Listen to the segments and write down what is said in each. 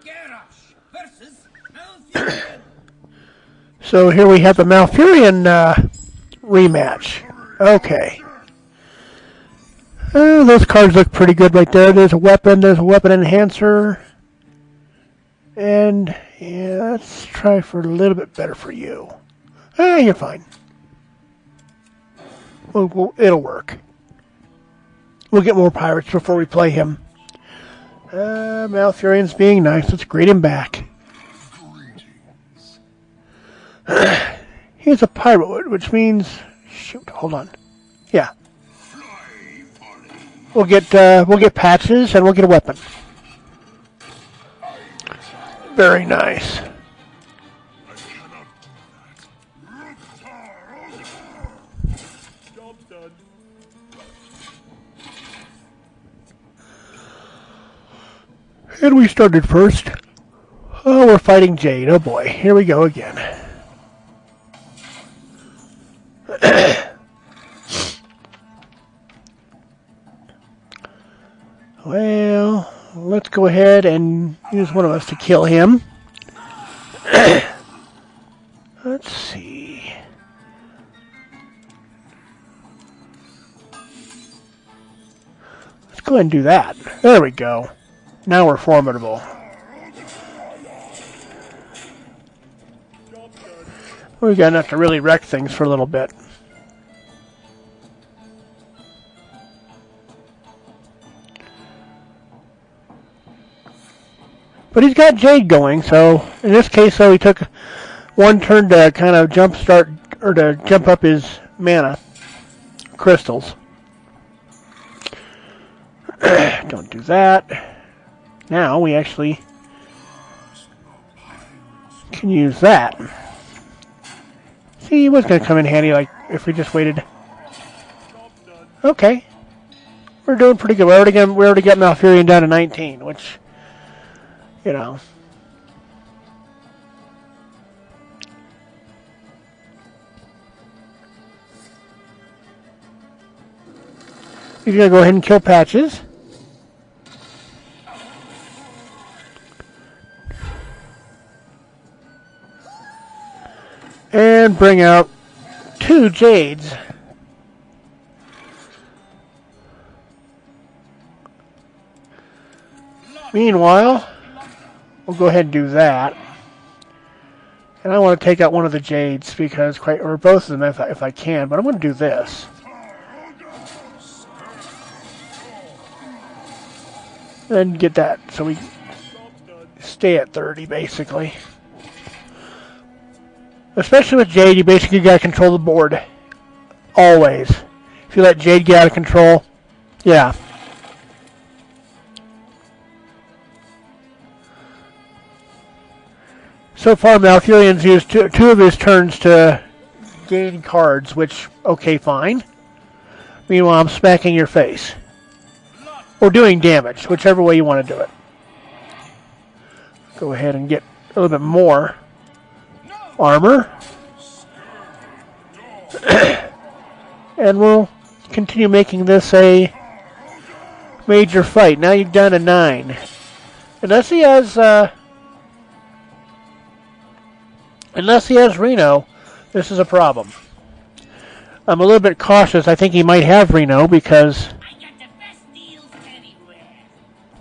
Garrosh versus Malfurion. So here we have the Malfurion rematch. Okay. Those cards look pretty good right there. There's a weapon enhancer. And yeah, let's try for a little bit better for you. You're fine. It'll work. We'll get more pirates before we play him. Malfurion's being nice. Let's greet him back. He's a pirate, which means... Shoot, hold on. Yeah. We'll get patches and we'll get a weapon. Very nice. And we started first. Oh, we're fighting Jade. Oh boy, here we go again. Well, let's go ahead and use one of us to kill him. Let's see. Let's go ahead and do that. There we go. Now we're formidable. We've got enough to really wreck things for a little bit. But he's got Jade going, so in this case, he took one turn to kind of jump up his mana crystals. Don't do that. Now we actually can use that. See, it was going to come in handy, like if we just waited. Okay, we're doing pretty good. We already got Malfurion down to 19, which, you know. He's going to go ahead and kill Patches. And bring out 2 Jades. Meanwhile, we'll go ahead and do that. And I want to take out one of the Jades because, or both of them if I can, but I'm going to do this. And get that so we stay at 30 basically. Especially with Jade, you basically got to control the board. Always. If you let Jade get out of control, yeah. So far, Malfurion's used two of his turns to gain cards, which, okay, fine. Meanwhile, I'm smacking your face. Or doing damage, whichever way you want to do it. Go ahead and get a little bit more armor. And we'll continue making this a major fight. Now you're down to 9. Unless he has Reno, this is a problem. I'm a little bit cautious. I think he might have Reno because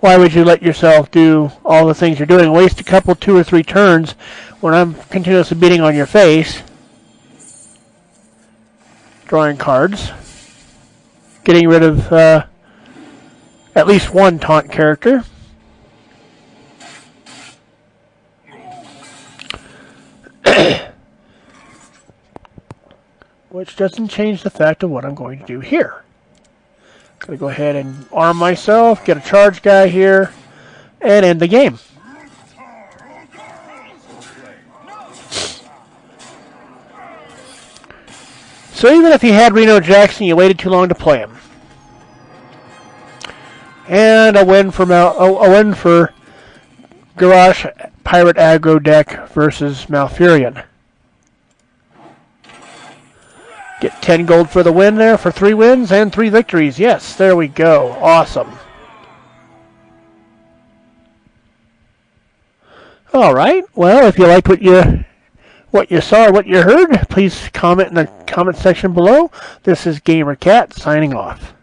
why would you let yourself do all the things you're doing? Waste a couple, 2 or 3 turns when I'm continuously beating on your face. Drawing cards. Getting rid of at least one taunt character. Which doesn't change the fact of what I'm going to do here. I'm going to go ahead and arm myself, get a charge guy here, and end the game. So even if you had Reno Jackson, you waited too long to play him. And a win for Garrosh Pirate Aggro deck versus Malfurion. Get 10 gold for the win there for 3 wins and 3 victories. Yes, there we go. Awesome. All right. Well, if you liked what you saw or what you heard, please comment in the comment section below. This is Gamer Cat signing off.